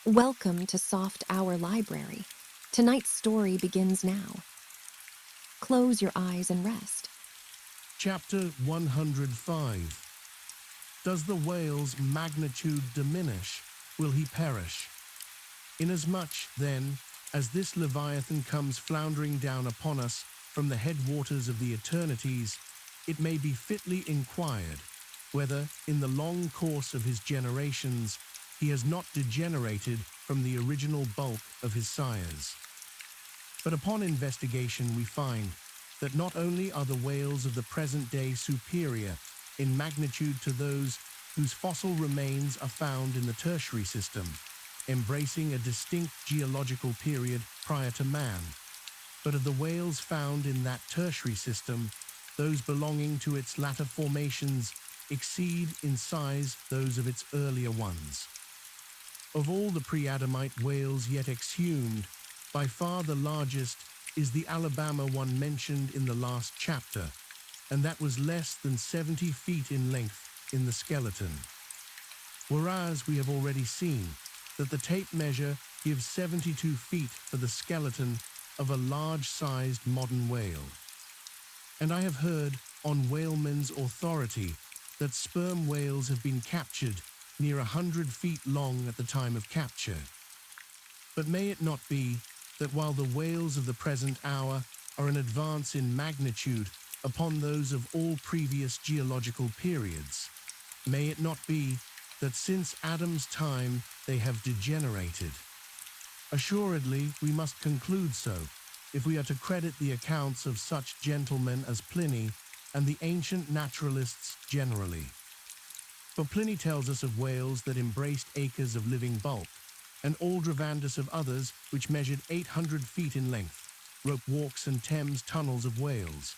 Welcome to Soft Hour Library. Tonight's story begins now. Close your eyes and rest. Chapter 105. Does the whale's magnitude diminish? Will he perish? Inasmuch, then, as this Leviathan comes floundering down upon us from the headwaters of the eternities, it may be fitly inquired whether, in the long course of his generations, he has not degenerated from the original bulk of his sires. But upon investigation we find that not only are the whales of the present day superior in magnitude to those whose fossil remains are found in the tertiary system, embracing a distinct geological period prior to man, but of the whales found in that tertiary system, those belonging to its latter formations exceed in size those of its earlier ones. Of all the pre-Adamite whales yet exhumed, by far the largest is the Alabama one mentioned in the last chapter, and that was less than 70 feet in length in the skeleton. Whereas we have already seen that the tape measure gives 72 feet for the skeleton of a large-sized modern whale. And I have heard, on whalemen's authority, that sperm whales have been captured near 100 feet long at the time of capture. But may it not be that while the whales of the present hour are an advance in magnitude upon those of all previous geological periods, may it not be that since Adam's time they have degenerated? Assuredly, we must conclude so, if we are to credit the accounts of such gentlemen as Pliny and the ancient naturalists generally. For Pliny tells us of whales that embraced acres of living bulk, and Aldrovandus of others which measured 800 feet in length, rope walks and Thames tunnels of whales.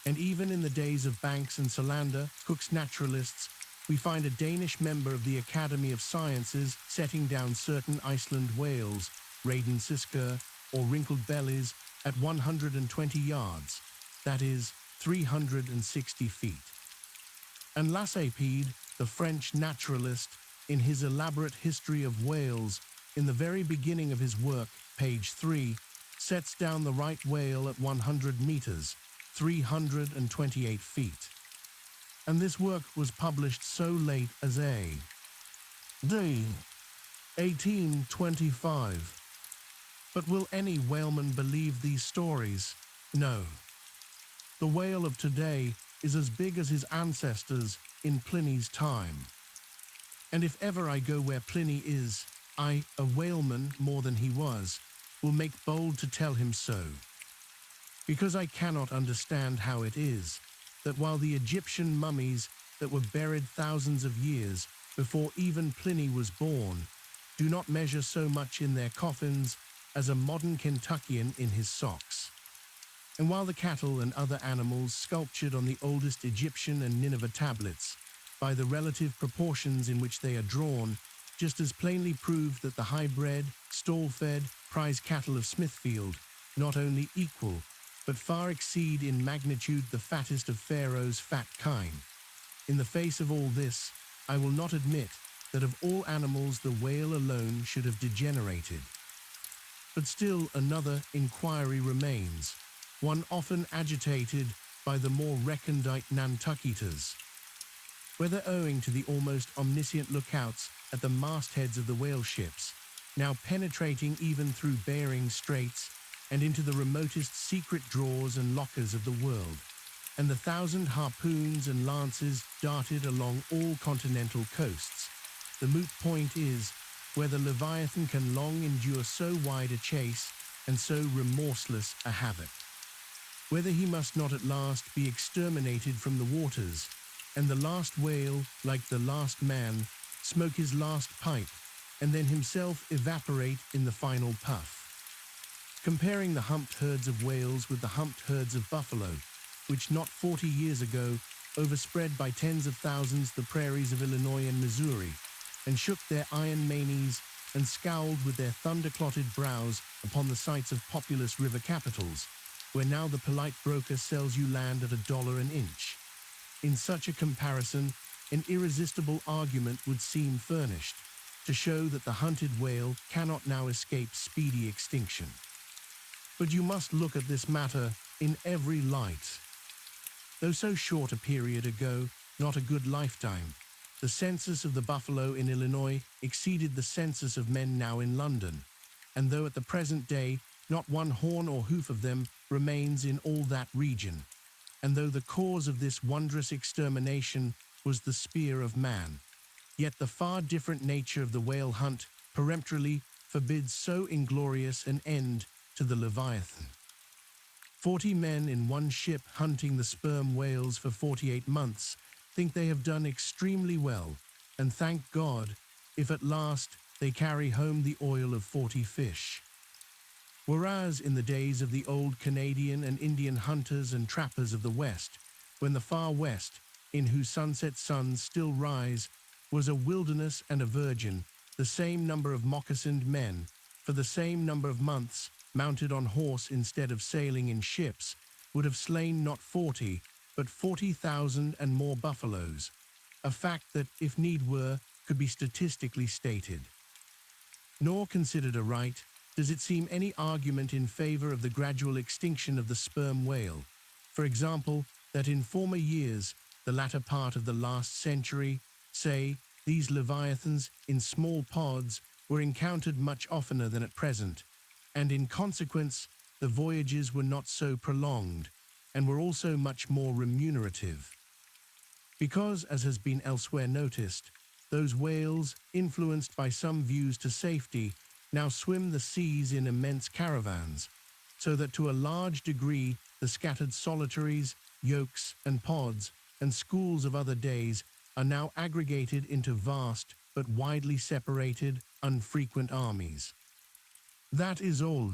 And even in the days of Banks and Solander, Cook's naturalists, we find a Danish member of the Academy of Sciences setting down certain Iceland whales, Raden Sisker or wrinkled bellies, at 120 yards, that is, 360 feet. And Lassépede, the French naturalist, in his elaborate history of whales, in the very beginning of his work, page 3, sets down the right whale at 100 meters, 328 feet. And this work was published so late as D. 1825. But will any whaleman believe these stories? No. The whale of today is as big as his ancestors in Pliny's time. And if ever I go where Pliny is, I, a whaleman more than he was, will make bold to tell him so. Because I cannot understand how it is that while the Egyptian mummies that were buried thousands of years before even Pliny was born do not measure so much in their coffins as a modern Kentuckian in his socks. And while the cattle and other animals sculptured on the oldest Egyptian and Nineveh tablets, by the relative proportions in which they are drawn, just as plainly prove that the high-bred, stall-fed, prize cattle of Smithfield not only equal, but far exceed in magnitude the fattest of Pharaoh's fat kine. In the face of all this, I will not admit that of all animals the whale alone should have degenerated. But still another inquiry remains, one often agitated by the more recondite Nantucketers. Whether owing to the almost omniscient lookouts at the mastheads of the whale ships, now penetrating even through Bering Straits and into the remotest secret drawers and lockers of the world, and the 1,000 harpoons and lances darted along all continental coasts, the moot point is whether Leviathan can long endure so wide a chase and so remorseless a havoc. Whether he must not at last be exterminated from the waters, and the last whale, like the last man, smoke his last pipe, and then himself evaporate in the final puff. Comparing the humped herds of whales with the humped herds of buffalo, which not 40 years ago overspread by tens of thousands the prairies of Illinois and Missouri, and shook their iron manes and scowled with their thunder-clotted brows upon the sites of populous river capitals, where now the polite broker sells you land at $1 an inch. In such a comparison, an irresistible argument would seem furnished. to show that the hunted whale cannot now escape speedy extinction. But you must look at this matter in every light. Though so short a period ago, not a good lifetime, the census of the buffalo in Illinois exceeded the census of men now in London, and though at the present day not one horn or hoof of them remains in all that region, and though the cause of this wondrous extermination was the spear of man, yet the far different nature of the whale hunt peremptorily forbids so inglorious an end to the Leviathan. 40 men in one ship hunting the sperm whales for 48 months think they have done extremely well, and thank God if at last they carry home the oil of 40 fish. Whereas in the days of the old Canadian and Indian hunters and trappers of the West, when the far West, in whose sunset suns still rise, was a wilderness and a virgin, the same number of moccasined men, for the same number of months, mounted on horse instead of sailing in ships, would have slain not 40, but 40,000 and more buffaloes, a fact that, if need were, could be statistically stated. Nor considered aright does it seem any argument in favor of the gradual extinction of the sperm whale. For example, that in former years, the latter part of the last century, say, these leviathans in small pods were encountered much oftener than at present, and in consequence the voyages were not so prolonged, and were also much more remunerative. Because, as has been elsewhere noticed, those whales, influenced by some views to safety, now swim the seas in immense caravans, so that to a large degree the scattered solitaries, yolks and pods, and schools of other days are now aggregated into vast but widely separated, unfrequent armies. That is all.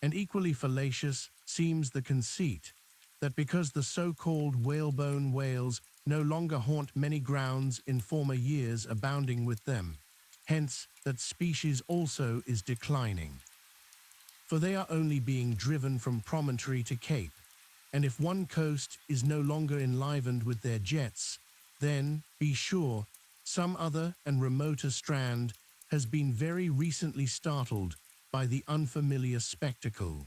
And equally fallacious seems the conceit that because the so-called whalebone whales no longer haunt many grounds in former years abounding with them, hence that species also is declining. For they are only being driven from promontory to cape, and if one coast is no longer enlivened with their jets, then, be sure, some other and remoter strand has been very recently startled by the unfamiliar spectacle.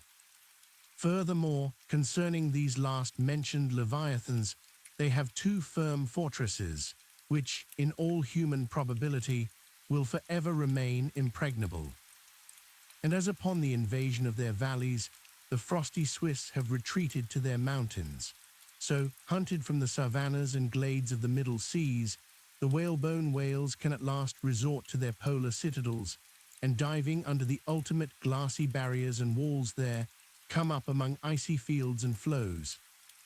Furthermore, concerning these last-mentioned leviathans, they have two firm fortresses, which, in all human probability, will forever remain impregnable. And as upon the invasion of their valleys, the frosty Swiss have retreated to their mountains, so, hunted from the savannas and glades of the Middle Seas, the whalebone whales can at last resort to their polar citadels, and diving under the ultimate glassy barriers and walls there, come up among icy fields and floes,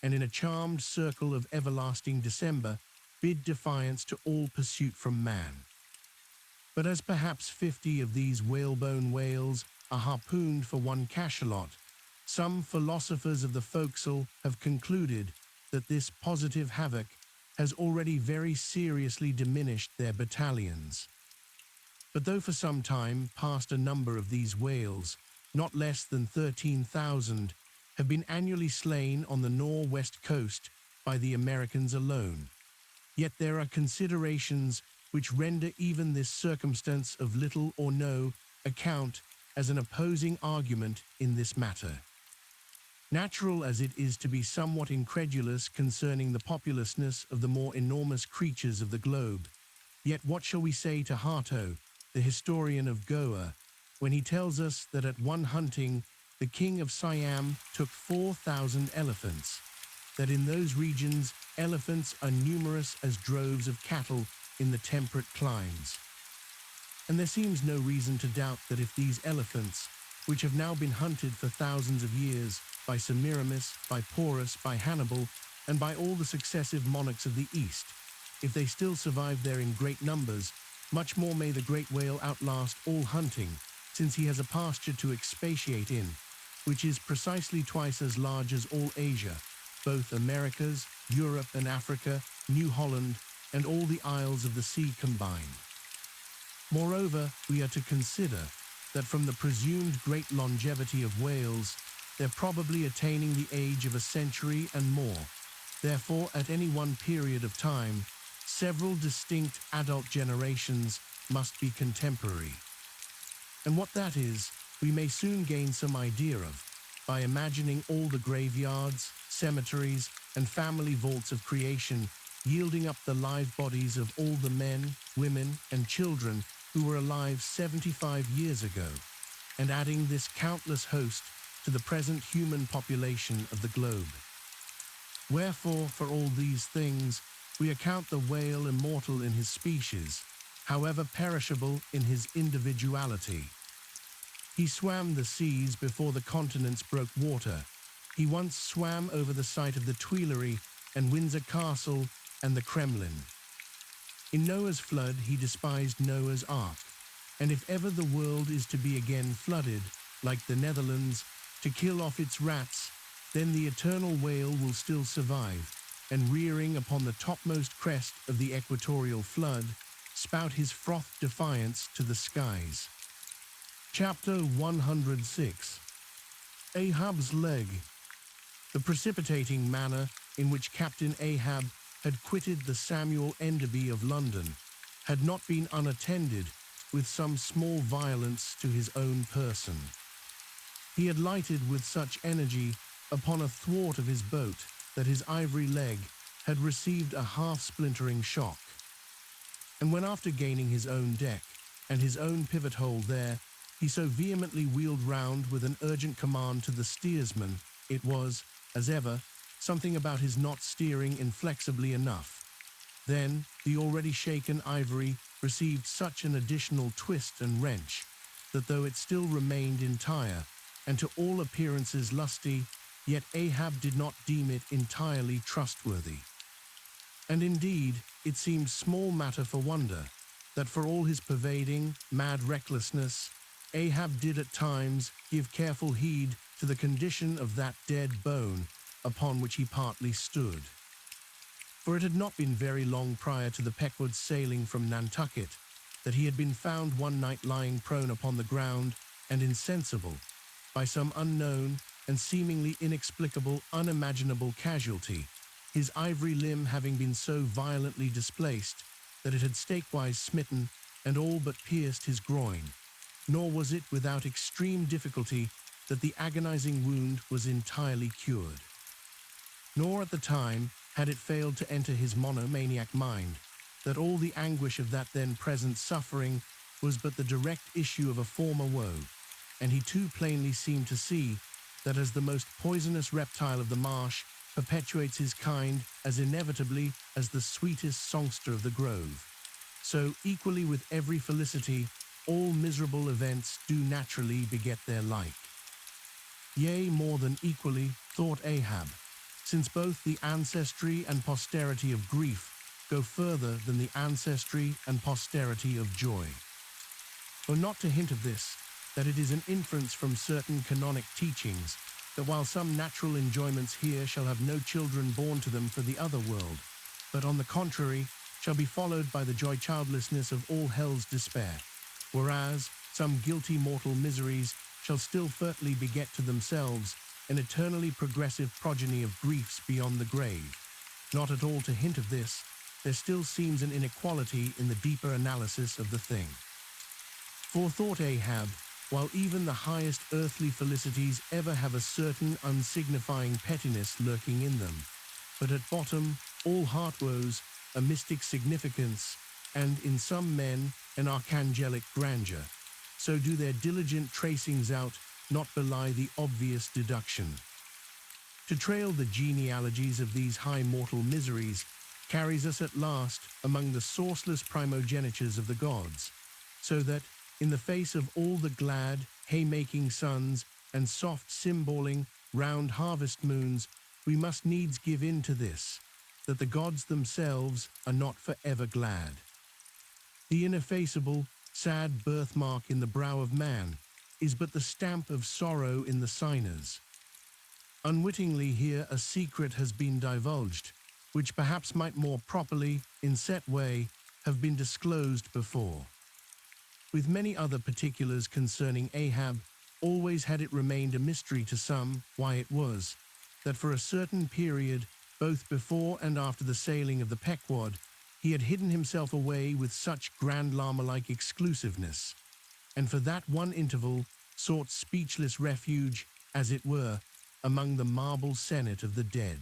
and in a charmed circle of everlasting December, bid defiance to all pursuit from man. But as perhaps 50 of these whalebone whales are harpooned for one cachalot, some philosophers of the forecastle have concluded that this positive havoc has already very seriously diminished their battalions. But though for some time past a number of these whales, not less than 13,000, have been annually slain on the northwest coast by the Americans alone, yet there are considerations which render even this circumstance of little or no account as an opposing argument in this matter. Natural as it is to be somewhat incredulous concerning the populousness of the more enormous creatures of the globe, yet what shall we say to Harto, the historian of Goa, when he tells us that at one hunting the king of Siam took 4,000 elephants, that in those regions elephants are numerous as droves of cattle in the temperate climes. And there seems no reason to doubt that if these elephants, which have now been hunted for thousands of years by Semiramis, by Porus, by Hannibal, and by all the successive monarchs of the East, if they still survive there in great numbers, much more may the great whale outlast all hunting, since he has a pasture to expatiate in, which is precisely twice as large as all Asia, both Americas, Europe and Africa, New Holland, and all the isles of the sea combined. Moreover, we are to consider that from the presumed great longevity of whales, they're probably attaining the age of a century and more. Therefore, at any one period of time, several distinct adult generations must be contemporary. And what that is, we may soon gain some idea of by imagining all the graveyards, cemeteries, and family vaults of creation yielding up the live bodies of all the men, women, and children who were alive 75 years ago, and adding this countless host to the present human population of the globe. Wherefore, for all these things, we account the whale immortal in his species, however perishable in his individuality. He swam the seas before the continents broke water. He once swam over the site of the Tuileries and Windsor Castle and the Kremlin. In Noah's flood, he despised Noah's ark. And if ever the world is to be again flooded, like the Netherlands, to kill off its rats, then the eternal whale will still survive, and rearing upon the topmost crest of the equatorial flood, spout his froth defiance to the skies. Chapter 106. Ahab's Leg. The precipitating manner in which Captain Ahab had quitted the Samuel Enderby of London had not been unattended with some small violence to his own person. He had lighted with such energy upon a thwart of his boat that his ivory leg had received a half-splintering shock. And when after gaining his own deck and his own pivot hole there, he so vehemently wheeled round with an urgent command to the steersman, it was, as ever, something about his not steering inflexibly enough. Then the already shaken ivory received such an additional twist and wrench that though it still remained entire and to all appearances lusty, yet Ahab did not deem it entirely trustworthy. And indeed, it seemed small matter for wonder that for all his pervading, mad recklessness, Ahab did at times give careful heed to the condition of that dead bone upon which he partly stood. For it had not been very long prior to the Pequod's sailing from Nantucket that he had been found one night lying prone upon the ground and insensible by some unknown and seemingly inexplicable, unimaginable casualty, his ivory limb having been so violently displaced that it had stakewise smitten and all but pierced his groin. Nor was it without extreme difficulty that the agonizing wound was entirely cured. Nor at the time had it failed to enter his monomaniac mind that all the anguish of that then present suffering was but the direct issue of a former woe, and he too plainly seemed to see that as the most poisonous reptile of the marsh perpetuates his kind as inevitably as the sweetest songster of the grove, so equally with every felicity all miserable events do naturally beget their like. Yea, more than equally, thought Ahab, since both the ancestry and posterity of grief go further than the ancestry and posterity of joy. For not to hint of this, that it is an inference from certain canonic teachings, that while some natural enjoyments here shall have no children born to them for the other world, but on the contrary shall be followed by the joy childlessness of all hell's despair, whereas some guilty mortal miseries shall still fertly beget to themselves an eternally progressive progeny of griefs beyond the grave. Not at all to hint of this, there still seems an inequality in the deeper analysis of the thing. For thought Ahab, while even the highest earthly felicities ever have a certain unsignifying pettiness lurking in them, but at bottom all heart woes a mystic significance, and in some men an archangelic grandeur, so do their diligent tracings out not belie the obvious deduction. To trail the genealogies of these high mortal miseries carries us at last among the sourceless primogenitures of the gods, so that, in the face of all the glad, haymaking suns and soft symboling, round harvest moons, we must needs give in to this, that the gods themselves are not forever glad. The ineffaceable, sad birthmark in the brow of man is but the stamp of sorrow in the signers. Unwittingly here a secret has been divulged, which perhaps might more properly, in set way, have been disclosed before. With many other particulars concerning Ahab, always had it remained a mystery to some why it was, that for a certain period, both before and after the sailing of the Pequod, he had hidden himself away with such grand llama-like exclusiveness, and for that one interval sought speechless refuge, as it were, among the marble senate of the dead.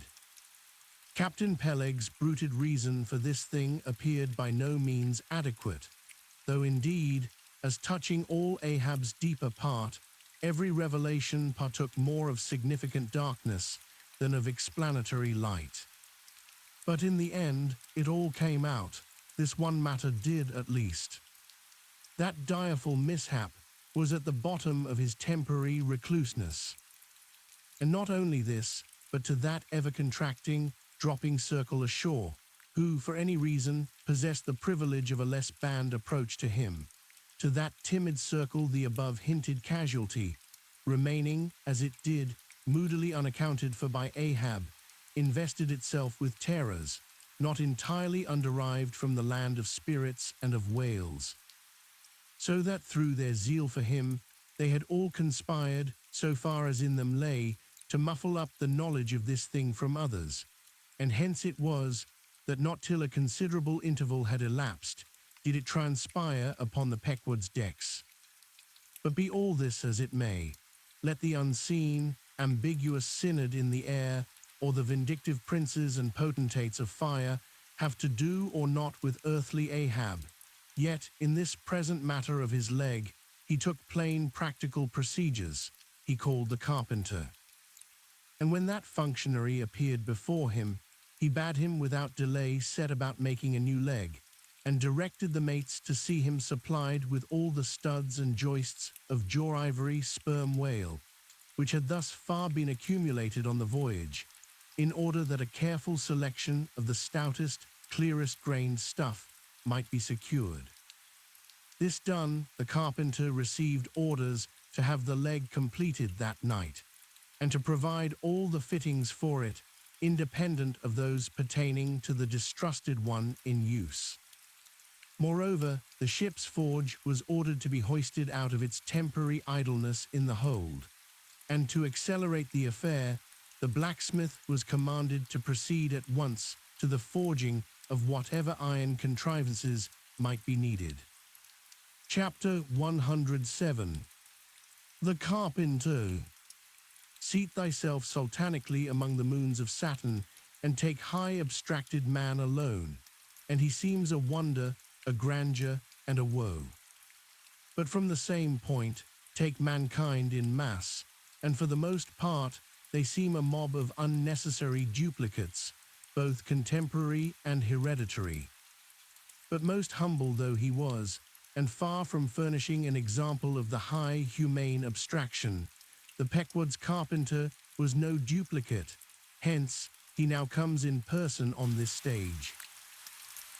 Captain Peleg's bruited reason for this thing appeared by no means adequate, though indeed, as touching all Ahab's deeper part, every revelation partook more of significant darkness than of explanatory light. But in the end, it all came out. This one matter did, at least. That direful mishap was at the bottom of his temporary recluseness. And not only this, but to that ever-contracting, dropping circle ashore, who, for any reason, possessed the privilege of a less banned approach to him. To that timid circle the above hinted casualty, remaining, as it did, moodily unaccounted for by Ahab, invested itself with terrors, not entirely underived from the land of spirits and of whales. So that through their zeal for him, they had all conspired, so far as in them lay, to muffle up the knowledge of this thing from others, and hence it was that not till a considerable interval had elapsed did it transpire upon the Pequod's decks. But be all this as it may, let the unseen, ambiguous synod in the air, or the vindictive princes and potentates of fire, have to do or not with earthly Ahab, yet in this present matter of his leg he took plain practical procedures he called the carpenter. And when that functionary appeared before him, he bade him without delay set about making a new leg, and directed the mates to see him supplied with all the studs and joists of jaw-ivory sperm whale, which had thus far been accumulated on the voyage, in order that a careful selection of the stoutest, clearest-grained stuff might be secured. This done, the carpenter received orders to have the leg completed that night, and to provide all the fittings for it, independent of those pertaining to the distrusted one in use. Moreover, the ship's forge was ordered to be hoisted out of its temporary idleness in the hold, and to accelerate the affair, the blacksmith was commanded to proceed at once to the forging of whatever iron contrivances might be needed. Chapter 107. The Carpenter. Seat thyself sultanically among the moons of Saturn, and take high abstracted man alone, and he seems a wonder, a grandeur, and a woe. But from the same point, take mankind in mass, and for the most part they seem a mob of unnecessary duplicates, both contemporary and hereditary. But most humble though he was, and far from furnishing an example of the high, humane abstraction, the Pequod's carpenter was no duplicate, hence he now comes in person on this stage.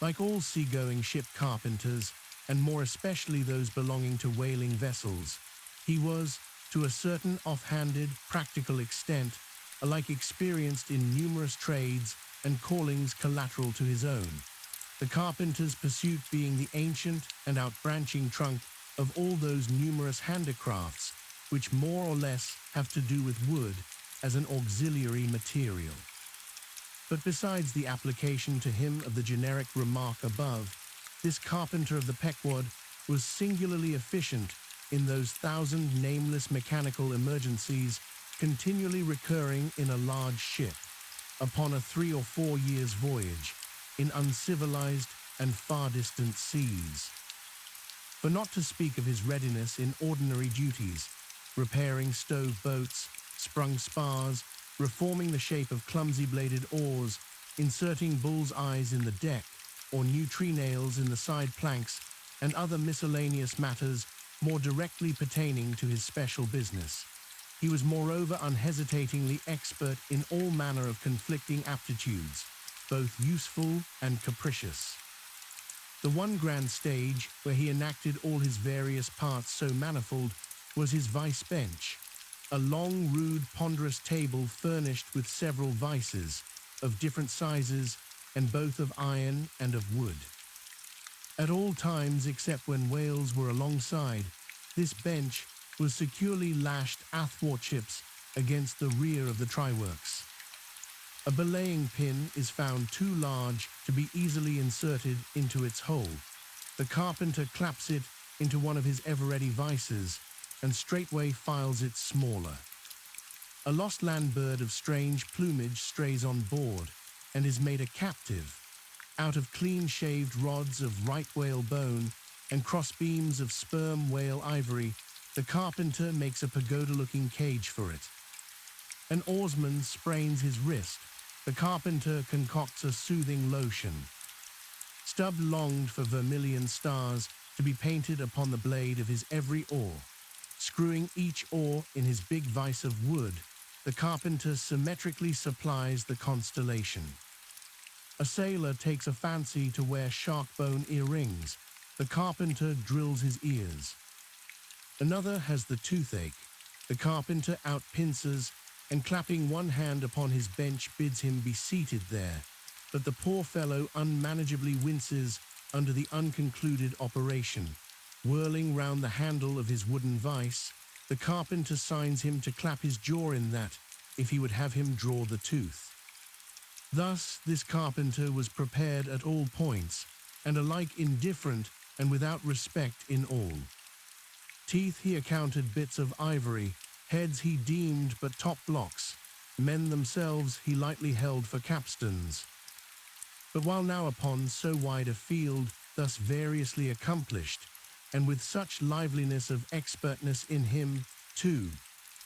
Like all seagoing ship carpenters, and more especially those belonging to whaling vessels, he was, to a certain off-handed, practical extent, alike experienced in numerous trades and callings collateral to his own, the carpenter's pursuit being the ancient and outbranching trunk of all those numerous handicrafts which more or less have to do with wood as an auxiliary material. But besides the application to him of the generic remark above, this carpenter of the Pequod was singularly efficient in those thousand nameless mechanical emergencies continually recurring in a large ship, upon a 3 or 4 years' voyage, in uncivilized and far distant seas. For not to speak of his readiness in ordinary duties, repairing stove boats, sprung spars, reforming the shape of clumsy-bladed oars, inserting bull's eyes in the deck, or new tree nails in the side planks, and other miscellaneous matters more directly pertaining to his special business. He was moreover unhesitatingly expert in all manner of conflicting aptitudes, both useful and capricious. The one grand stage where he enacted all his various parts so manifold was his vice bench, a long, rude, ponderous table furnished with several vices, of different sizes, and both of iron and of wood. At all times except when whales were alongside, this bench was securely lashed athwartships against the rear of the tryworks. A belaying pin is found too large to be easily inserted into its hole. The carpenter claps it into one of his ever-ready vices and straightway files it smaller. A lost land bird of strange plumage strays on board and is made a captive. Out of clean-shaved rods of right whale bone and crossbeams of sperm whale ivory, the carpenter makes a pagoda-looking cage for it. An oarsman sprains his wrist. The carpenter concocts a soothing lotion. Stubb longed for vermilion stars to be painted upon the blade of his every oar. Screwing each oar in his big vise of wood, the carpenter symmetrically supplies the constellation. A sailor takes a fancy to wear shark bone earrings. The carpenter drills his ears. Another has the toothache. The carpenter outpinces and clapping one hand upon his bench bids him be seated there. But the poor fellow unmanageably winces under the unconcluded operation. Whirling round the handle of his wooden vice, the carpenter signs him to clap his jaw in that, if he would have him draw the tooth. Thus this carpenter was prepared at all points, and alike indifferent and without respect in all. Teeth he accounted bits of ivory, heads he deemed but top blocks, men themselves he lightly held for capstans. But while now upon so wide a field, thus variously accomplished, and with such liveliness of expertness in him, too,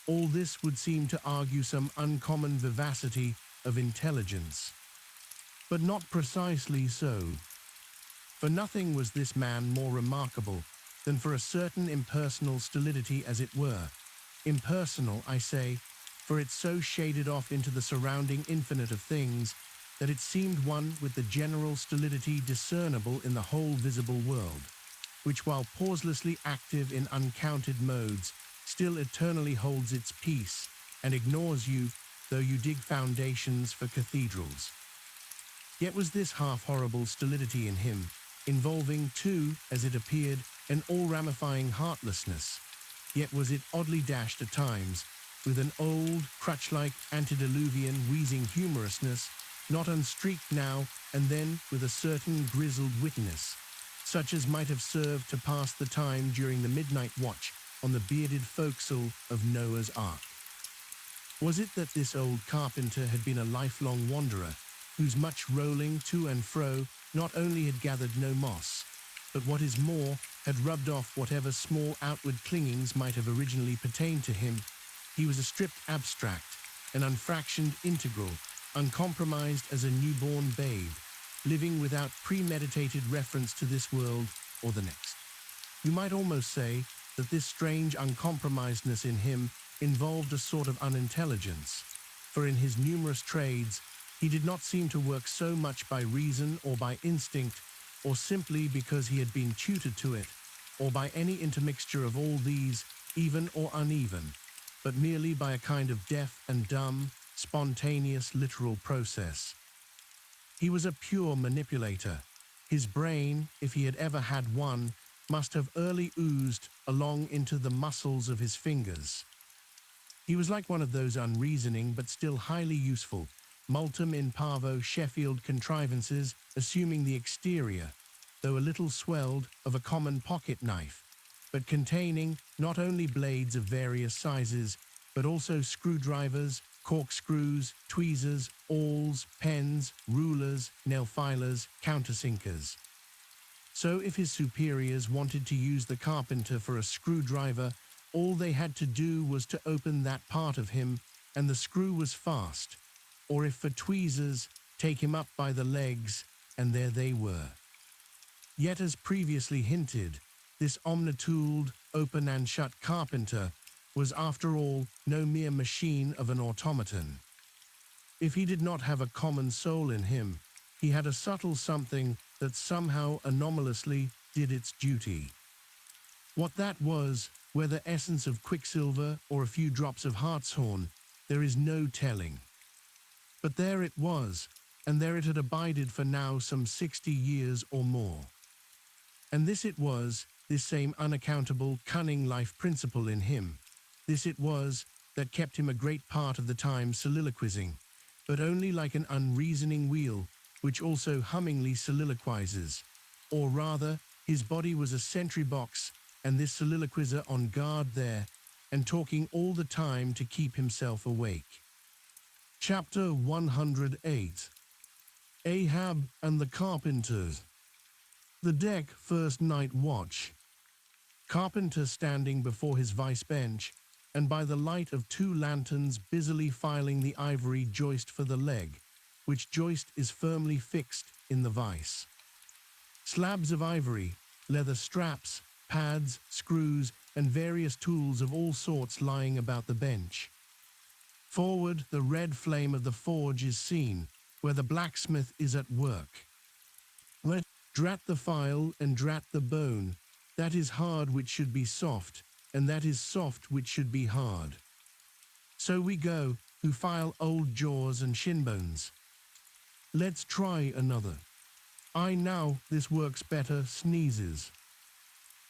all this would seem to argue some uncommon vivacity of intelligence. But not precisely so. For nothing was this man more remarkable than for a certain impersonal stolidity, as it were. Impersonal, I say, for it so shaded off into the surrounding infinite of things that it seemed one with the general stolidity discernible in the whole visible world, which while pauselessly active in uncounted modes, still eternally holds its peace and ignores you, though you dig foundations for cathedrals. Yet was this half-horrible stolidity in him, involving too, as it appeared, an all-ramifying heartlessness, yet was it oddly dashed at times, with an old, crutch-like antediluvian wheezing humorousness, not unstreaked now and then with a certain grizzled wittiness, such as might have served to pass the time during the midnight watch on the bearded forecastle of Noah's Ark. Was it that this old carpenter had been a lifelong wanderer, whose much rolling to and fro not only had gathered no moss, but what is more, had rubbed off whatever small outward clingings might have originally pertained to him? He was a stripped abstract, an unfractioned integral, uncompromised as a newborn babe, living without premeditated reference to this world or the next. You might almost say that this strange uncompromisedness in him involved a sort of unintelligence, for in his numerous trades he did not seem to work so much by reason or by instinct, or simply because he had been tutored to it, or by any intermixture of all these, even or uneven, but merely by a kind of deaf and dumb, spontaneous literal process. He was a pure manipulator. His brain, if he had ever had one, must have early oozed along into the muscles of his fingers. He was like one of those unreasoning but still highly useful, multum in parvo Sheffield contrivances assuming the exterior, though a little swelled, of a common pocket knife, but containing not only blades of various sizes, but also screwdrivers, corkscrews, tweezers, awls, pens, rulers, nail filers, countersinkers. So if his superiors wanted to use the carpenter for a screwdriver, all they had to do was to open that part of him, and the screw was fast. Or if for tweezers, take him up by the legs, and there they were. Yet as previously hinted, this omnitooled, open and shut carpenter was after all no mere machine of an automaton. If he did not have a common soul in him, he had a subtle something that somehow anomalously did its duty. What that was, whether essence of quicksilver or a few drops of hartshorn, there is no telling. But there it was, and there it had abided for now some 60 years or more. And this it was, this same unaccountable, cunning life principle in him, this it was that kept him a great part of the time soliloquizing, but only like an unreasoning wheel, which also hummingly soliloquizes. Or rather, his body was a sentry box, and this soliloquizer on guard there, and talking all the time to keep himself awake. Chapter 108. Ahab and the Carpenters. The deck first night watch. Carpenter standing before his vice bench, and by the light of 2 lanterns busily filing the ivory joist for the leg, which joist is firmly fixed in the vice. Slabs of ivory, leather straps, pads, screws, and various tools of all sorts lying about the bench. Forward, the red flame of the forge is seen, where the blacksmith is at work. Let drat the file and drat the bone, that is hard which should be soft, and that is soft which should be hard. So we go, who file old jaws and shin bones. Let's try another. I now, this works better, sneezes.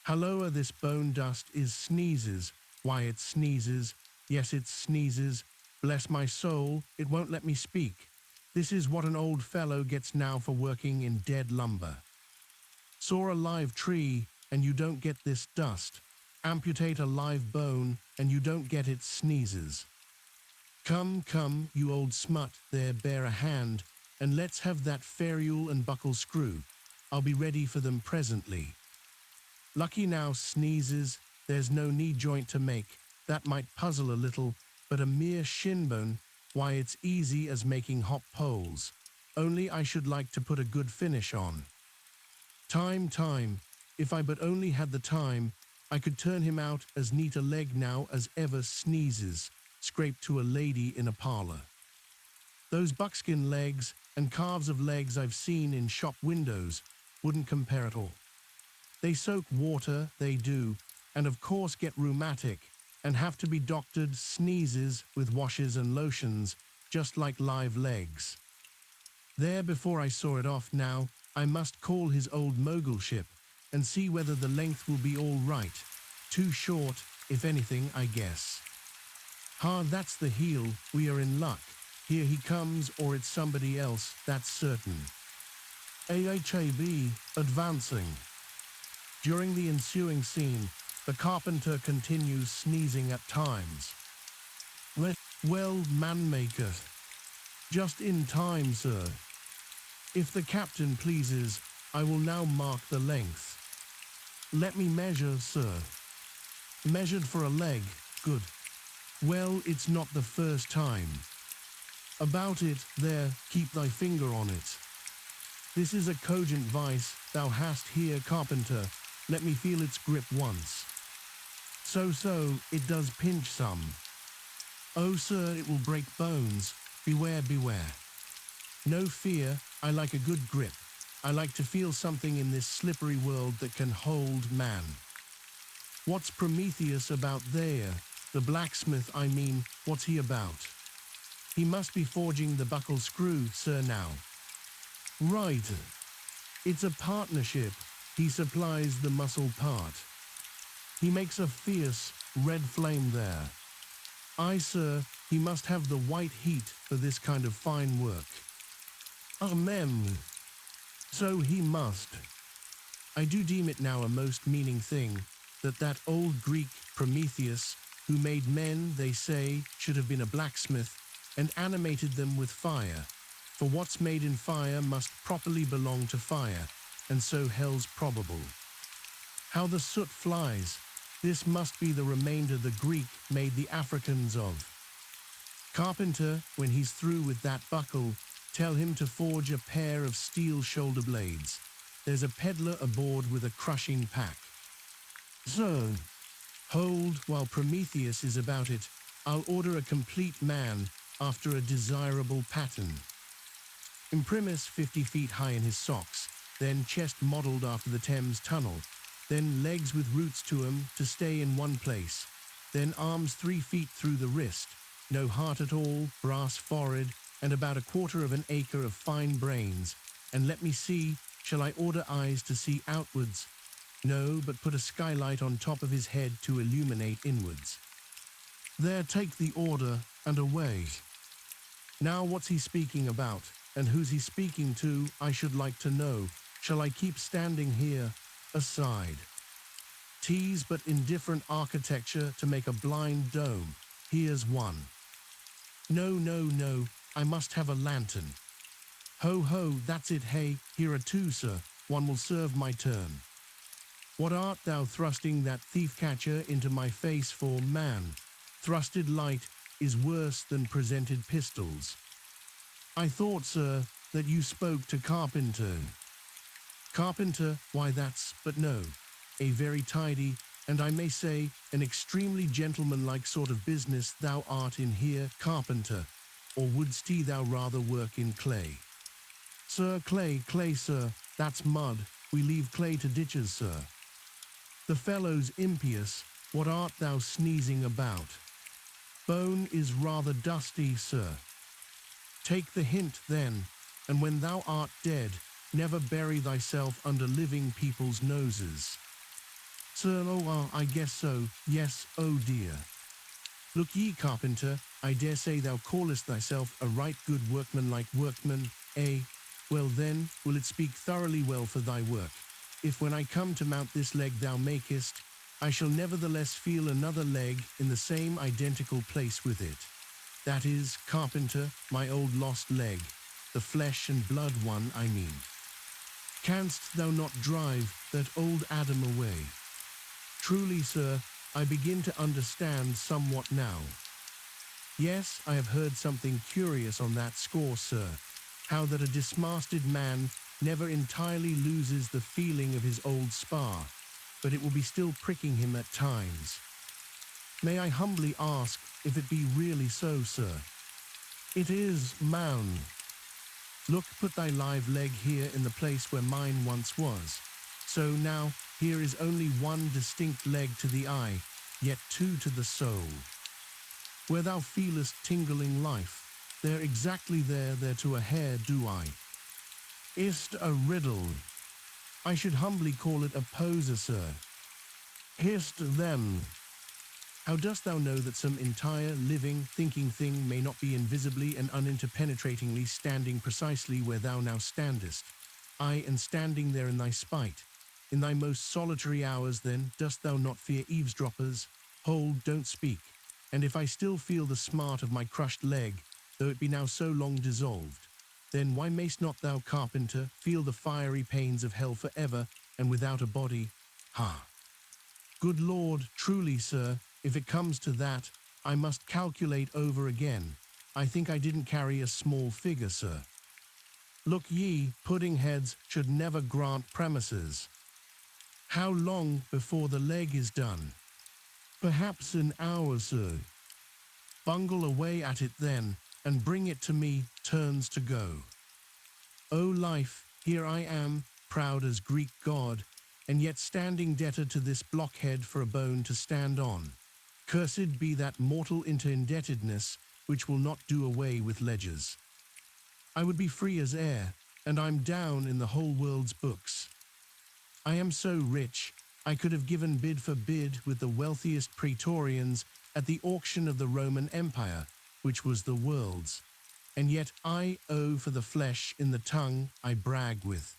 Halloa, this bone dust is sneezes, why it sneezes, yes it sneezes, bless my soul, it won't let me speak. This is what an old fellow gets now for working in dead lumber. Saw a live tree, and you don't get this dust. Amputate a live bone, and you don't get it sneezes. Come, come, you old smut, there bear a hand, and let's have that ferrule and buckle screw. I'll be ready for them presently. Lucky now sneezes, there's no knee joint to make, that might puzzle a little, but a mere shin bone, why it's easy as making hop poles. Only I should like to put a good finish on. Time, if I but only had the time, I could turn him out as neat a leg now as ever sneezes, scraped to a lady in a parlor. Those buckskin legs and calves of legs I've seen in shop windows wouldn't compare at all. They soak water, they do, and of course get rheumatic, and have to be doctored sneezes with washes and lotions, just like live legs. There, before I saw it off now, I must call his old mogulship, and see whether the length will be all right. Too short, if anything, I guess. That's the heel, we are in luck. Here he comes, or it's somebody else, that's certain. AHAB, advancing. During the ensuing scene, the carpenter continues sneezing at times. Well, manmaker. Just in time, sir. If the captain pleases, I will now mark the length. Let me measure, sir. Measured for a leg, good. Well, it's not the first time. About it, there, keep thy finger on it. This is a cogent vice, thou hast here, carpenter, let me feel its grip once. So, it does pinch some. Oh, sir, it will break bones, beware. No fear, I like a good grip. I like to feel something in this slippery world that can hold man. What's Prometheus about there? The blacksmith, I mean, what's he about? He must be forging the buckle screw, sir, now. Right. It's a partnership. He supplies the muscle part. He makes a fierce red flame there. Aye, sir, he must have the white heat for this kind of fine work. Amen. So he must. I do deem it now a most meaning thing that old Greek Prometheus, who made men, they say, should have been a blacksmith, and animated them with fire, for what's made in fire must properly belong to fire, and so hell's probable. How the soot flies, this must be the remainder the Greek made the Africans of. Carpenter, when he's through with that buckle, tell him to forge a pair of steel shoulder blades. There's a peddler aboard with a crushing pack. So, hold, while Prometheus is about it, I'll order a complete man after a desirable pattern. Imprimis 50 feet high in his socks, then chest modelled after the Thames Tunnel, then legs with roots to 'em to stay in one place, then arms 3 feet through the wrist, no heart at all, brass forehead, and about 1/4 of an acre of fine brains, and let me see, shall I order eyes to see outwards? No, but put a skylight on top of his head to illuminate inwards. There, take the order, and away. Now what's he speaking about, and who's he speaking to, I should like to know. Shall I keep standing here, aside? Tease but indifferent architecture to make a blind dome. Here's one. No, no, no, I must have a lantern. Ho, ho, that's it, hey, here are two, sir, one will serve my turn. What art thou thrusting that thief-catcher into my face for, man? Thrusted light is worse than presented pistols. I thought, sir, that you spoke to Carpenter. Carpenter, why but no, a very tidy, and I may say, an extremely gentlemanlike sort of business thou art in here, Carpenter, or wouldst thou rather work in clay? Sir, clay, sir, that's mud, we leave clay to ditches, sir. The fellow's impious, what art thou sneezing about? Bone is rather dusty, sir. Take the hint, then, and when thou art dead, never bury thyself under living people's noses. Sir, oh, I guess so, yes, oh dear. Look ye, Carpenter, I dare say thou callest thyself a right good workmanlike workman, eh? Well then, will it speak thoroughly well for thy work, if when I come to mount this leg thou makest, I shall nevertheless feel another leg in the same identical place with it. That is, Carpenter, my old lost leg, the flesh and blood one, I mean. Canst thou not drive that old Adam away? Truly, sir, I begin to understand somewhat now. Yes, I have heard something curious on that score, sir, how that a dismasted man never entirely loses the feeling of his old spar, but it will be still pricking him at times. May I humbly ask if it be really so, sir? It is, man. Look, put thy live leg here in the place where mine once was. So now, here is only one distinct leg to the eye, yet two to the soul. Where thou feelest tingling life, there exactly there to a hair do I. Is't a riddle. I should humbly call it a poser, sir. Hist then. How dost thou know that some entire, living, thinking thing may not be invisibly and uninterpenetratingly standing precisely where thou now standest? Aye, and standing there in thy spite. In thy most solitary hours, then, dost thou not fear eavesdroppers? Hold, don't speak. And if I still feel the smart of my crushed leg, though it be now so long dissolved, then why mayst not thou, Carpenter, feel the fiery pains of hell forever, and without a body? Ha! Good Lord, truly, sir, if it comes to that, I must calculate over again. I think I didn't carry a small figure, sir. Look ye, pudding heads should never grant premises. How long before the leg is done? Perhaps an hour, sir. Bungle away at it then, and bring it to me, turns to go. O life, here I am, proud as Greek god, and yet standing debtor to this blockhead for a bone to stand on. Cursed be that mortal interindebtedness which will not do away with ledgers. I would be free as air, and I'm down in the whole world's books. I am so rich, I could have given bid for bid with the wealthiest praetorians at the auction of the Roman Empire, which was the world's. And yet I owe for the flesh in the tongue I brag with.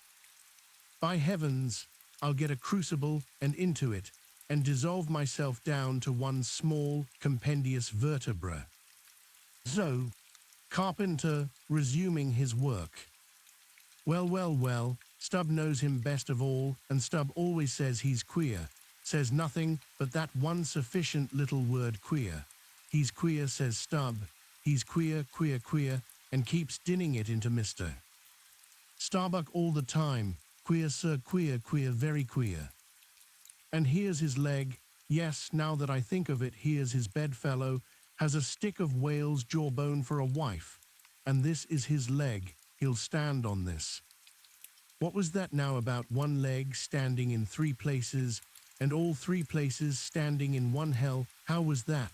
By heavens, I'll get a crucible and into it, and dissolve myself down to one small, compendious vertebra. So, Carpenter resuming his work. Well, Stubb knows him best of all, and Stubb always says he's queer, says nothing but that one sufficient little word queer. He's queer, says Stubb. He's queer, and keeps dinning it into Mr. Starbuck all the time. Queer, sir, queer, very queer. And here's his leg. Yes, now that I think of it, here's his bedfellow, has a stick of whale's jawbone for a wife. And this is his leg. He'll stand on this. What was that now about one leg standing in three places, and all three places standing in one hell? How was that?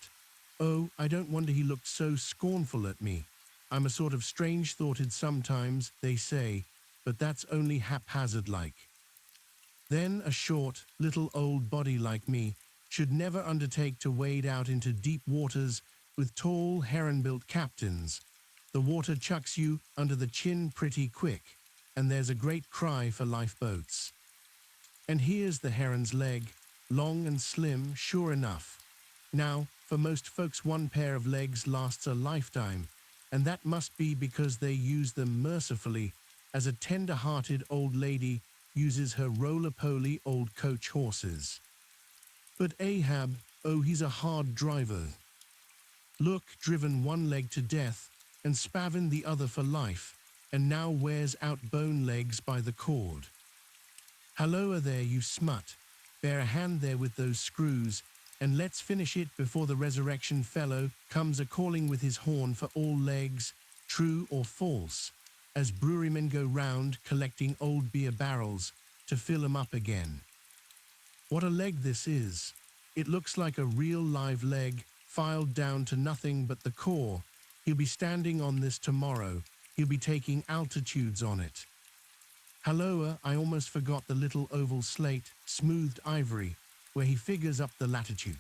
Oh, I don't wonder he looked so scornful at me. I'm a sort of strange-thoughted sometimes, they say, but that's only haphazard-like. Then a short, little old body like me should never undertake to wade out into deep waters with tall, heron-built captains. The water chucks you under the chin pretty quick, and there's a great cry for lifeboats. And here's the heron's leg, long and slim, sure enough. Now, for most folks, one pair of legs lasts a lifetime, and that must be because they use them mercifully, as a tender-hearted old lady uses her roly-poly old coach horses. But Ahab, oh, he's a hard driver. Look, driven one leg to death, and spavined the other for life, and now wears out bone legs by the cord. Halloa there, you smut. Bear a hand there with those screws, and let's finish it before the resurrection fellow comes a-calling with his horn for all legs, true or false, as brewerymen go round collecting old beer barrels to fill 'em up again. What a leg this is. It looks like a real live leg, filed down to nothing but the core. He'll be standing on this tomorrow. He'll be taking altitudes on it. Halloa, I almost forgot the little oval slate, smoothed ivory, where he figures up the latitude.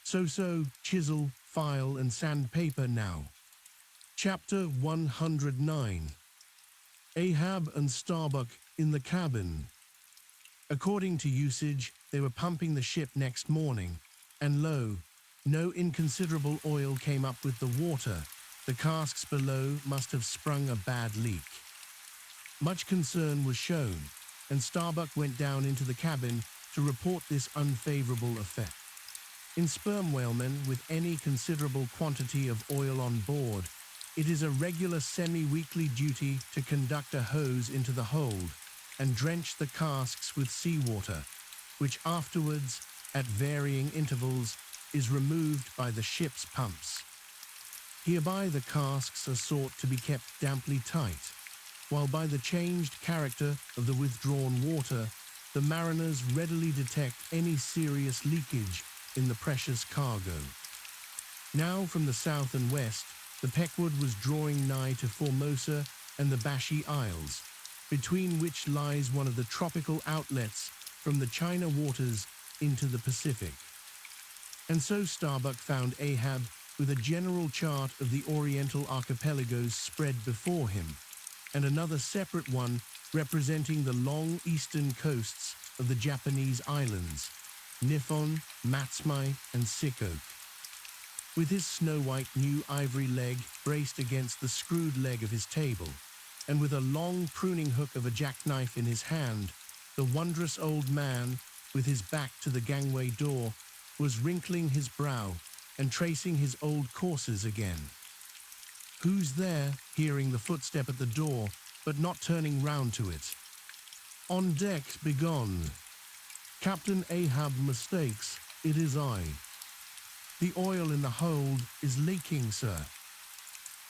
So, chisel, file, and sandpaper now. Chapter 109. Ahab and Starbuck in the cabin. According to usage, they were pumping the ship next morning, and lo, no inconsiderable oil came up with the water. The casks below must have sprung a bad leak. Much concern was shown, and Starbuck went down into the cabin to report this unfavorable effect. In sperm whalemen with any considerable quantity of oil on board, it is a regular semi-weekly duty to conduct a hose into the hold and drench the casks with seawater, which afterwards, at varying intervals, is removed by the ship's pumps. Hereby the casks are sought to be kept damply tight, while by the changed character of the withdrawn water, the mariners readily detect any serious leakage in the precious cargo. Now from the south and west, the Pequod was drawing nigh to Formosa and the Bashy Isles, between which lies one of the tropical outlets from the China waters into the Pacific. And so Starbuck found Ahab with a general chart of the Oriental archipelagos spread before him, and another separate one representing the long eastern coasts of the Japanese islands, Niphon, Matsumae, and Sikkoke. With his snow-white new ivory leg braced against the screwed leg of his table, and with a long pruning hook of a jackknife in his hand, the wondrous old man, with his back to the gangway door, was wrinkling his brow and tracing his old courses again. Who's there, hearing the footstep at the door, but not turning round to it? On deck, begone. Captain Ahab mistakes, it is I. The oil in the hold is leaking, sir.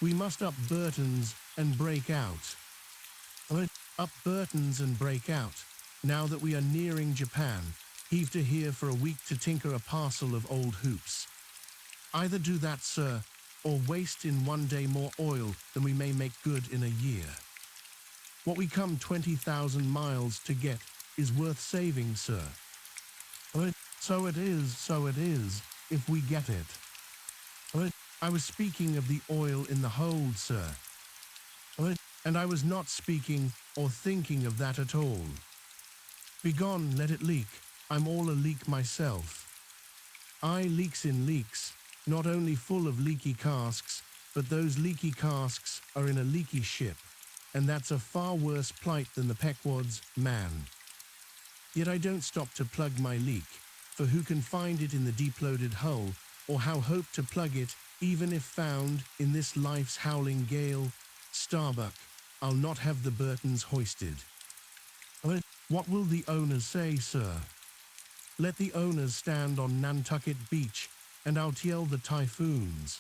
We must up Burton's and break out. Up Burton's and break out, now that we are nearing Japan, heave to here for a week to tinker a parcel of old hoops. Either do that, sir, or waste in one day more oil than we may make good in a year. What we come 20,000 miles to get is worth saving, sir. So it is, if we get it. I was speaking of the oil in the hold, sir. And I was not speaking or thinking of that at all. Begone, let it leak. I'm all a leak myself. I leaks in leaks, not only full of leaky casks, but those leaky casks are in a leaky ship, and that's a far worse plight than the Pequod's man. Yet I don't stop to plug my leak, for who can find it in the deep-loaded hull, or how hope to plug it, even if found in this life's howling gale? Starbuck, I'll not have the Burtons hoisted. What will the owners say, sir? Let the owners stand on Nantucket Beach, and I'll tell the typhoons.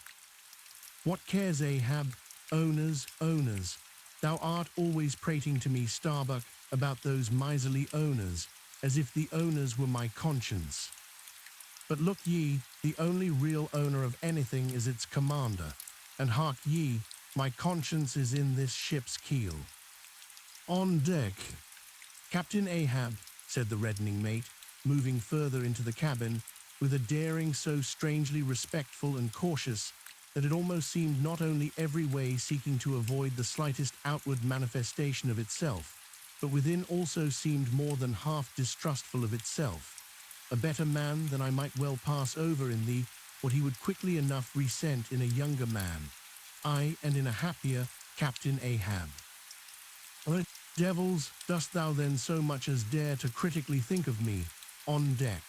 What cares Ahab? Owners, owners. Thou art always prating to me, Starbuck, about those miserly owners, as if the owners were my conscience. But look ye, the only real owner of anything is its commander, and hark ye, my conscience is in this ship's keel. On deck. Captain Ahab, said the reddening mate, moving further into the cabin, with a daring so strangely respectful and cautious that it almost seemed not only every way seeking to avoid the slightest outward manifestation of itself, but within also seemed more than half distrustful of itself, a better man than I might well pass over in thee, what he would quickly enough resent in a younger man, ay, and in a happier Captain Ahab. O devils, dost thou then so much as dare to critically think of me, on deck?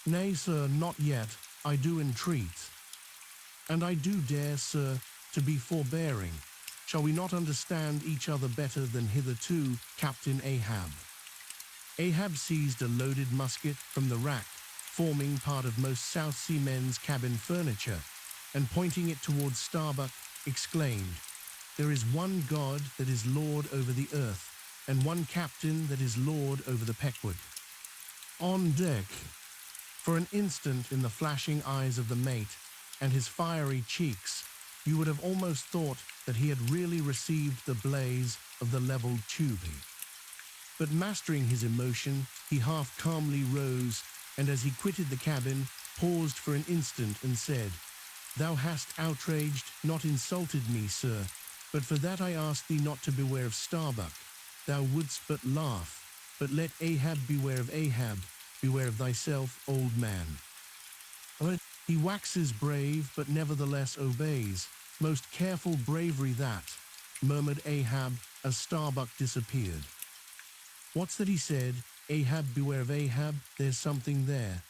Nay, sir, not yet, I do entreat. And I do dare, sir, to be forbearing. Shall we not understand each other better than hitherto, Captain Ahab? Ahab seized a loaded musket from the rack, forming part of most South Sea men's cabin furniture, and pointing it towards Starbuck, exclaimed, "There is one God that is Lord over the earth, and one captain that is Lord over the Pequod." On deck, for an instant in the flashing eyes of the mate and his fiery cheeks, you would have almost thought that he had really received the blaze of the leveled tube. But mastering his emotion, he half calmly rose, and as he quitted the cabin, paused for an instant and said, "Thou hast outraged, not insulted me, sir, but for that I ask thee not to beware of Starbuck. Thou wouldst but laugh, but let Ahab beware of Ahab, beware of thyself, old man." He waxes brave, but nevertheless obeys. Most careful bravery that, murmured Ahab as Starbuck disappeared. What's that he said? Ahab, beware of Ahab, there's something there.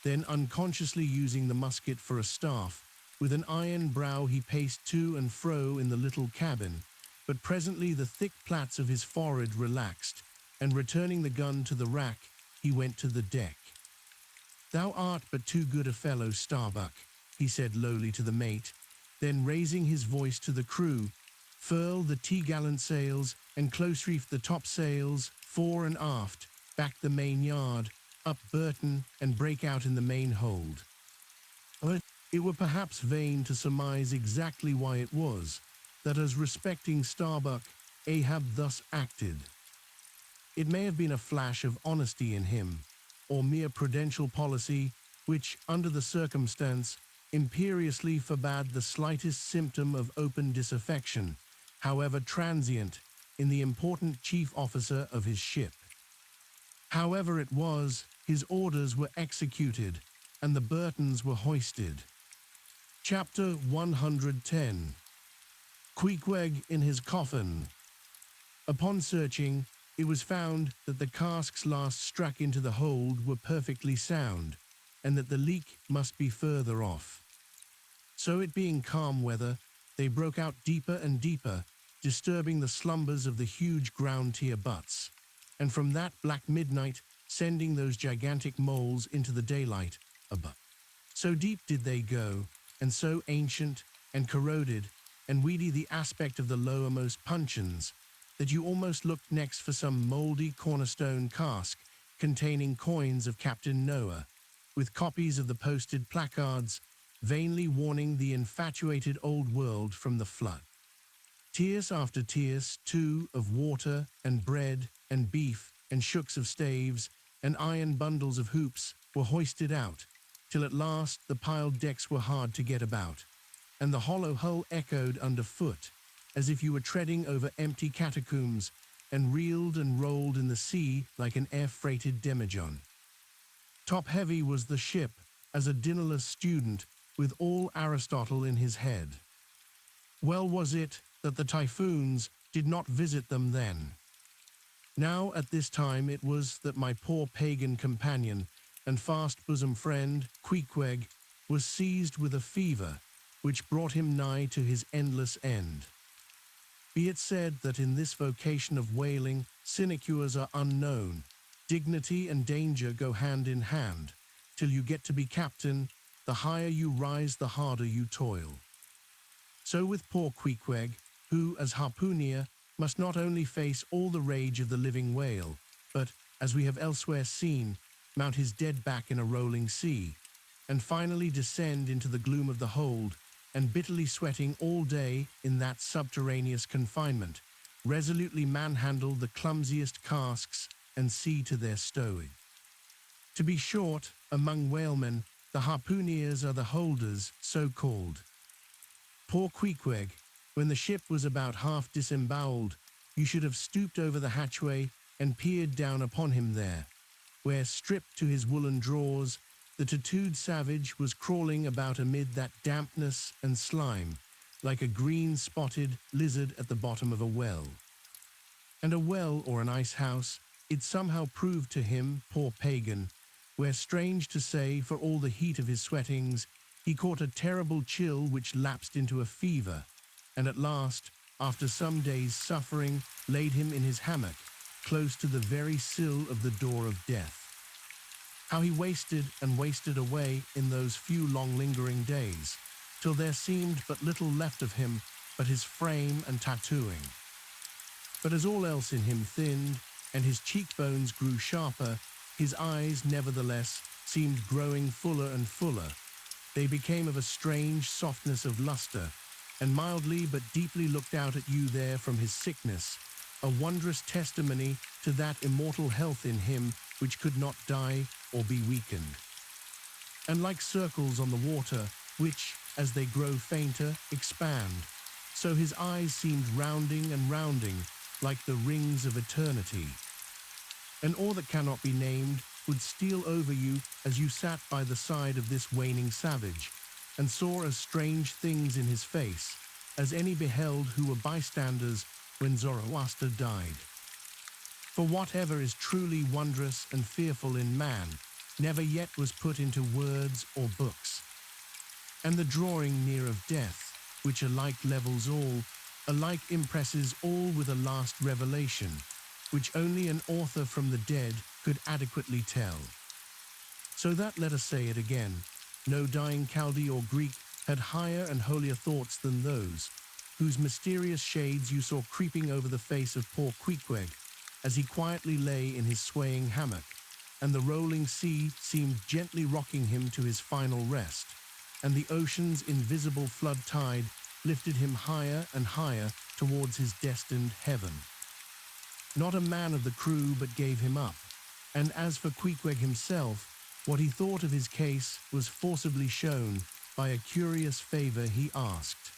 Then, unconsciously using the musket for a staff, with an iron brow he paced to and fro in the little cabin, but presently the thick plaits of his forehead relaxed, and returning the gun to the rack, he went to the deck. "Thou art but too good a fellow, Starbuck," he said lowly to the mate, then raising his voice to the crew, "Furl the t-gallant sails and close reef the topsails, fore and aft, back the main yard, up Burton and break out in the main hold." It were perhaps vain to surmise exactly why it was that as respecting Starbuck, Ahab thus acted. It may have been a flash of honesty in him, or mere prudential policy, which, under the circumstance, imperiously forbade the slightest symptom of open disaffection, however transient, in the important chief officer of his ship. However it was, his orders were executed, and the Burtons were hoisted. Chapter 110. Queequeg in his coffin. Upon searching, it was found that the casks last struck into the hold were perfectly sound, and that the leak must be further off. So it being calm weather, they broke out deeper and deeper, disturbing the slumbers of the huge ground tier butts, and from that black midnight sending those gigantic moles into the daylight above. So deep did they go, and so ancient and corroded and weedy the aspect of the lowermost puncheons, that you almost looked next for some mouldy cornerstone cask containing coins of Captain Noah, with copies of the posted placards, vainly warning the infatuated old world from the flood. Tierce after tierce, too, of water and bread and beef and shooks of staves and iron bundles of hoops were hoisted out, till at last the piled decks were hard to get about, and the hollow hull echoed underfoot, as if you were treading over empty catacombs, and reeled and rolled in the sea like an air-freighted demijohn. Top-heavy was the ship, as a dinnerless student, with all Aristotle in his head. Well was it that the typhoons did not visit them then. Now at this time it was that my poor pagan companion and fast bosom friend, Queequeg, was seized with a fever, which brought him nigh to his endless end. Be it said that in this vocation of whaling, sinecures are unknown, dignity and danger go hand in hand, till you get to be captain, the higher you rise the harder you toil. So with poor Queequeg, who, as harpooner, must not only face all the rage of the living whale, but, as we have elsewhere seen, mount his dead back in a rolling sea, and finally descend into the gloom of the hold, and bitterly sweating all day in that subterraneous confinement, resolutely manhandle the clumsiest casks and see to their stowage. To be short, among whalemen, the harpooneers are the holders, so called. Poor Queequeg, when the ship was about half disemboweled, you should have stooped over the hatchway and peered down upon him there, where, stripped to his woolen drawers, the tattooed savage was crawling about amid that dampness and slime, like a green-spotted lizard at the bottom of a well. And a well or an ice house, it somehow proved to him, poor pagan, where, strange to say, for all the heat of his sweatings, he caught a terrible chill which lapsed into a fever, and at last, after some days' suffering, laid him in his hammock, close to the very sill of the door of death. How he wasted and wasted away in those few long-lingering days, till there seemed but little left of him but his frame and tattooing. But as all else in him thinned, and his cheekbones grew sharper, his eyes, nevertheless, seemed growing fuller and fuller. They became of a strange softness of lustre, and mildly but deeply looked out at you there from his sickness, a wondrous testimony to that immortal health in him which could not die or be weakened. And like circles on the water, which, as they grow fainter, expand, so his eyes seemed rounding and rounding, like the rings of eternity. An awe that cannot be named would steal over you as you sat by the side of this waning savage, and saw as strange things in his face as any beheld who were bystanders when Zoroaster died. For whatever is truly wondrous and fearful in man never yet was put into words or books. And the drawing near of death, which alike levels all, alike impresses all with a last revelation, which only an author from the dead could adequately tell. So that, let us say it again, no dying Chaldee or Greek had higher and holier thoughts than those, whose mysterious shades you saw creeping over the face of poor Queequeg, as he quietly lay in his swaying hammock, and the rolling sea seemed gently rocking him to his final rest, and the ocean's invisible flood tide lifted him higher and higher towards his destined heaven. Not a man of the crew but gave him up, and as for Queequeg himself, what he thought of his case was forcibly shown by a curious favor he asked.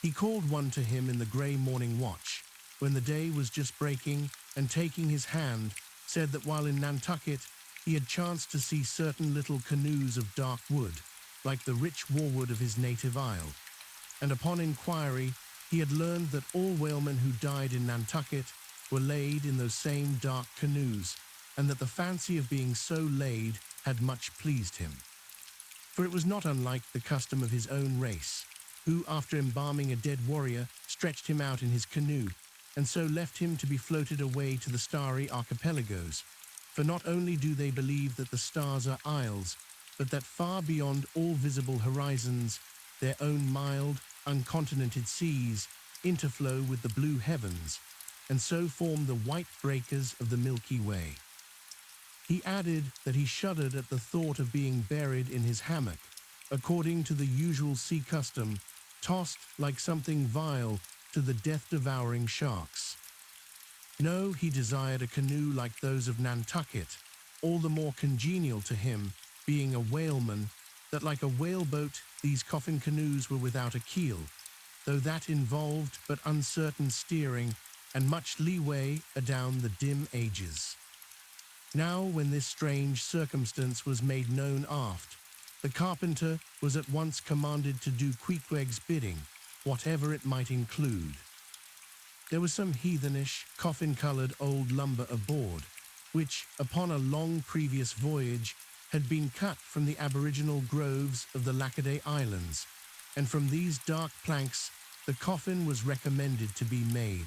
He called one to him in the grey morning watch, when the day was just breaking, and taking his hand, said that while in Nantucket he had chanced to see certain little canoes of dark wood, like the rich warwood of his native isle, and upon inquiry he had learned that all whalemen who died in Nantucket were laid in those same dark canoes, and that the fancy of being so laid had much pleased him. For it was not unlike the custom of his own race, who, after embalming a dead warrior, stretched him out in his canoe, and so left him to be floated away to the starry archipelagos. For not only do they believe that the stars are isles, but that far beyond all visible horizons, their own mild, uncontinented seas interflow with the blue heavens, and so form the white breakers of the Milky Way. He added that he shuddered at the thought of being buried in his hammock, according to the usual sea custom, tossed like something vile to the death-devouring sharks. No, he desired a canoe like those of Nantucket, all the more congenial to him, being a whaleman, that like a whaleboat these coffin canoes were without a keel, though that involved but uncertain steering and much leeway adown the dim ages. Now, when this strange circumstance was made known aft, the carpenter was at once commanded to do Queequeg's bidding, whatever it might include. There was some heathenish, coffin-coloured old lumber aboard, which, upon a long previous voyage, had been cut from the aboriginal groves of the Lackaday Islands, and from these dark planks the coffin was recommended to be made.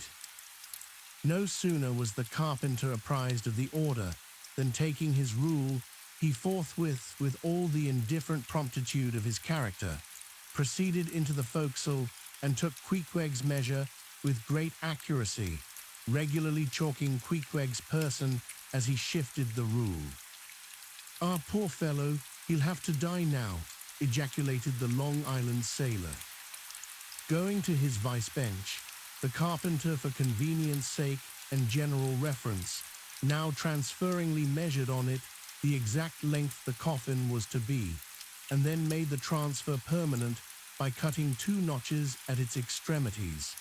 No sooner was the carpenter apprised of the order than, taking his rule, he forthwith, with all the indifferent promptitude of his character, proceeded into the forecastle and took Queequeg's measure with great accuracy, regularly chalking Queequeg's person as he shifted the rule. "Ah, poor fellow, he'll have to die now," ejaculated the Long Island sailor. Going to his vice bench, the carpenter, for convenience sake and general reference, now transferringly measured on it the exact length the coffin was to be, and then made the transfer permanent by cutting 2 notches at its extremities.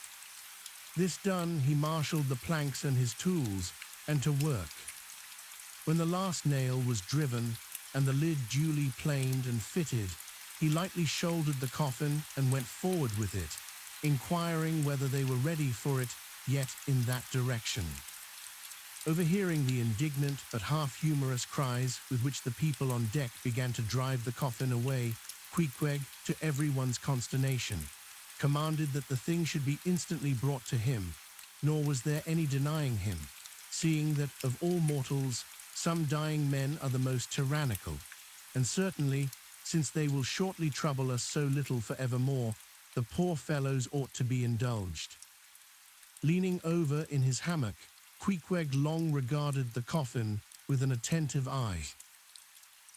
This done, he marshaled the planks and his tools, and to work. When the last nail was driven and the lid duly planed and fitted, he lightly shouldered the coffin and went forward with it, inquiring whether they were ready for it yet in that direction. Overhearing the indignant but half-humorous cries with which the people on deck began to drive the coffin away, Queequeg, to everyone's consternation, commanded that the thing should be instantly brought to him, nor was there any denying him, seeing that of all mortals, some dying men are the most tyrannical, and certainly, since they will shortly trouble us so little for evermore, the poor fellows ought to be indulged. Leaning over in his hammock, Queequeg long regarded the coffin with an attentive eye.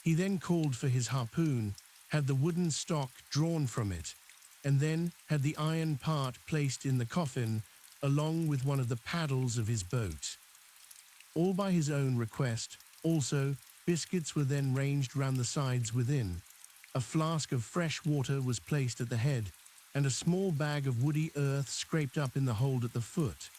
He then called for his harpoon, had the wooden stock drawn from it, and then had the iron part placed in the coffin, along with one of the paddles of his boat. All by his own request. Also, biscuits were then ranged round the sides within. A flask of fresh water was placed at the head, and a small bag of woody earth scraped up in the hold at the foot,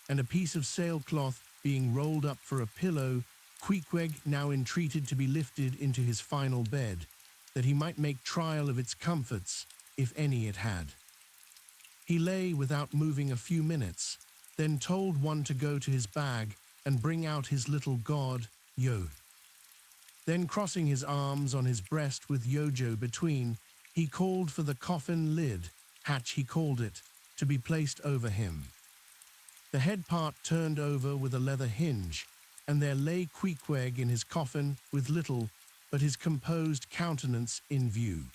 and a piece of sailcloth being rolled up for a pillow, Queequeg now entreated to be lifted into his final bed, that he might make trial of its comforts, if any it had. He lay without moving a few minutes, then told one to go to his bag and bring out his little god, Yo. Then crossing his arms on his breast with Yojo between, he called for the coffin lid, hatch he called it, to be placed over him. The head part turned over with a leather hinge, and there lay Queequeg in his coffin with little but his composed countenance in view.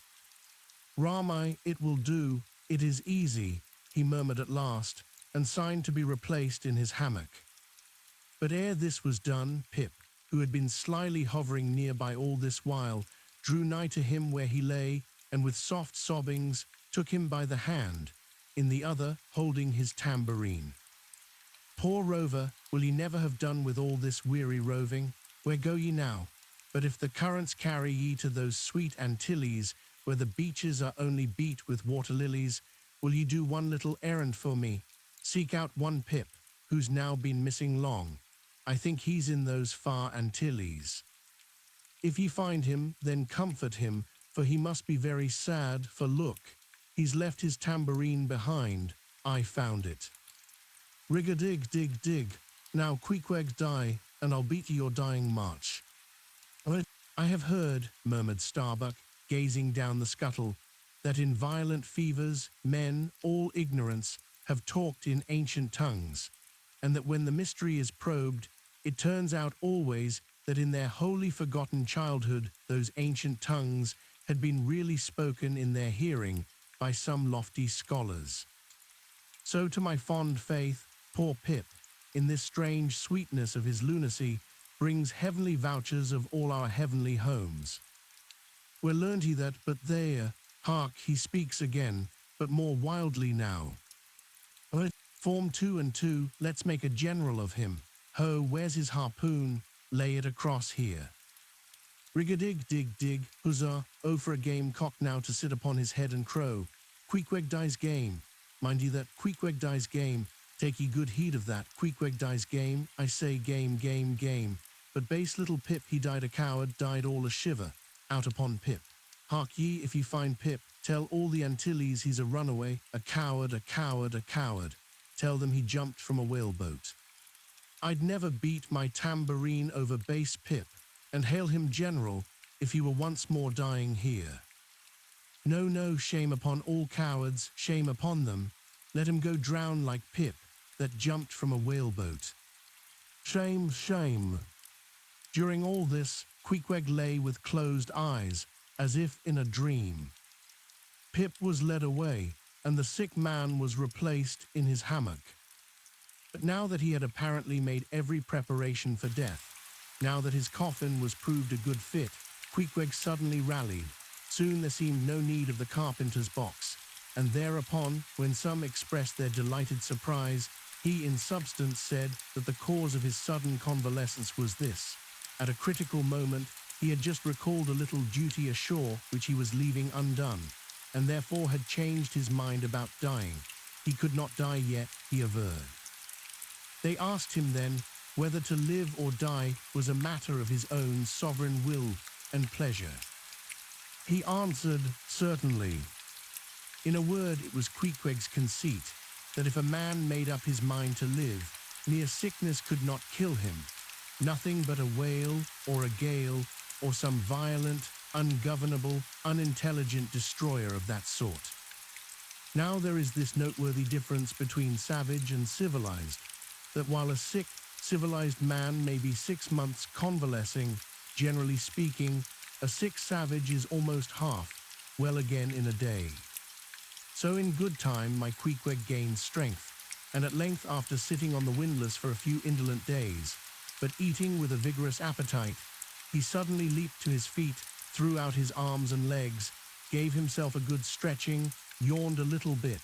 "Ramai, it will do, it is easy," he murmured at last, and signed to be replaced in his hammock. But ere this was done, Pip, who had been slyly hovering near by all this while, drew nigh to him where he lay, and with soft sobbings took him by the hand, in the other holding his tambourine. "Poor rover, will ye never have done with all this weary roving? Where go ye now? But if the currents carry ye to those sweet Antilles, where the beaches are only beat with water lilies, will ye do one little errand for me? Seek out one Pip, who's now been missing long. I think he's in those far Antilles. If ye find him, then comfort him, for he must be very sad, for look, he's left his tambourine behind. I found it. Rig-a-dig, dig, dig. Now Queequeg die, and I'll beat your dying march." "I have heard," murmured Starbuck, gazing down the scuttle, "that in violent fevers men, all ignorance, have talked in ancient tongues, and that when the mystery is probed, it turns out always that in their wholly forgotten childhood those ancient tongues had been really spoken in their hearing by some lofty scholars. So to my fond faith, poor Pip, in this strange sweetness of his lunacy, brings heavenly vouchers of all our heavenly homes. Where learned he that, but there, hark, he speaks again, but more wildly now. Form 2 and 2, let's make a general of him. Ho, where's his harpoon? Lay it across here. Rig-a-dig, dig, dig, huzzah, oh for a game cock now to sit upon his head and crow. Queequeg dies game. Mind ye that Queequeg dies game. Take ye good heed of that, Queequeg dies game, I say game, game, game. But base little Pip, he died a coward, died all a shiver, out upon Pip. Hark ye, if ye find Pip, tell all the Antilles he's a runaway, a coward, a coward, a coward. Tell them he jumped from a whaleboat. I'd never beat my tambourine over base Pip, and hail him general, if he were once more dying here. No, no, shame upon all cowards, shame upon them. Let him go drown like Pip, that jumped from a whaleboat. Shame, shame." During all this, Queequeg lay with closed eyes, as if in a dream. Pip was led away, and the sick man was replaced in his hammock. But now that he had apparently made every preparation for death, now that his coffin was proved a good fit, Queequeg suddenly rallied. Soon there seemed no need of the carpenter's box, and thereupon, when some expressed their delighted surprise, he in substance said that the cause of his sudden convalescence was this. At a critical moment, he had just recalled a little duty ashore which he was leaving undone, and therefore had changed his mind about dying. He could not die yet, he averred. They asked him then whether to live or die was a matter of his own sovereign will and pleasure. He answered, certainly. In a word, it was Queequeg's conceit that if a man made up his mind to live, mere sickness could not kill him, nothing but a whale or a gale or some violent, ungovernable, unintelligent destroyer of that sort. Now there is this noteworthy difference between savage and civilized, that while a sick, civilized man may be 6 months convalescing, generally speaking, a sick savage is almost half, well again in a day. So in good time my Queequeg gained strength, and at length after sitting on the windlass for a few indolent days, but eating with a vigorous appetite, he suddenly leaped to his feet, threw out his arms and legs, gave himself a good stretching, yawned a little bit,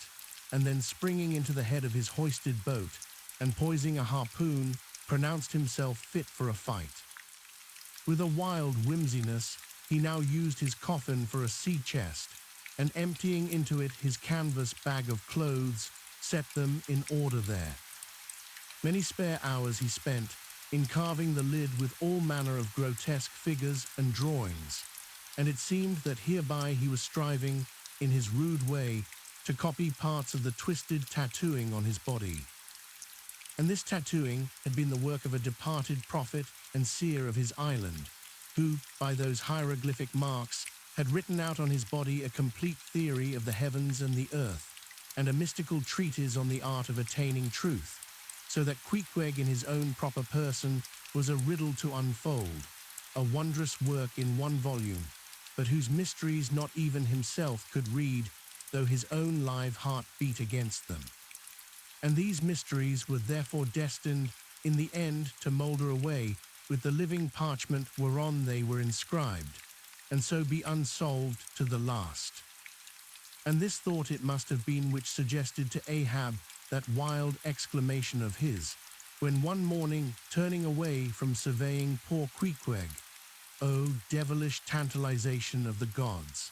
and then springing into the head of his hoisted boat, and poising a harpoon, pronounced himself fit for a fight. With a wild whimsiness, he now used his coffin for a sea chest, and emptying into it his canvas bag of clothes, set them in order there. Many spare hours he spent in carving the lid with all manner of grotesque figures and drawings, and it seemed that hereby he was striving, in his rude way, to copy parts of the twisted tattooing on his body. And this tattooing had been the work of a departed prophet and seer of his island, who, by those hieroglyphic marks, had written out on his body a complete theory of the heavens and the earth, and a mystical treatise on the art of attaining truth, so that Queequeg in his own proper person was a riddle to unfold, a wondrous work in one volume, but whose mysteries not even himself could read, though his own live heart beat against them. And these mysteries were therefore destined in the end to moulder away with the living parchment whereon they were inscribed, and so be unsolved to the last. And this thought it must have been which suggested to Ahab that wild exclamation of his, when one morning, turning away from surveying poor Queequeg, "O devilish tantalization of the gods!"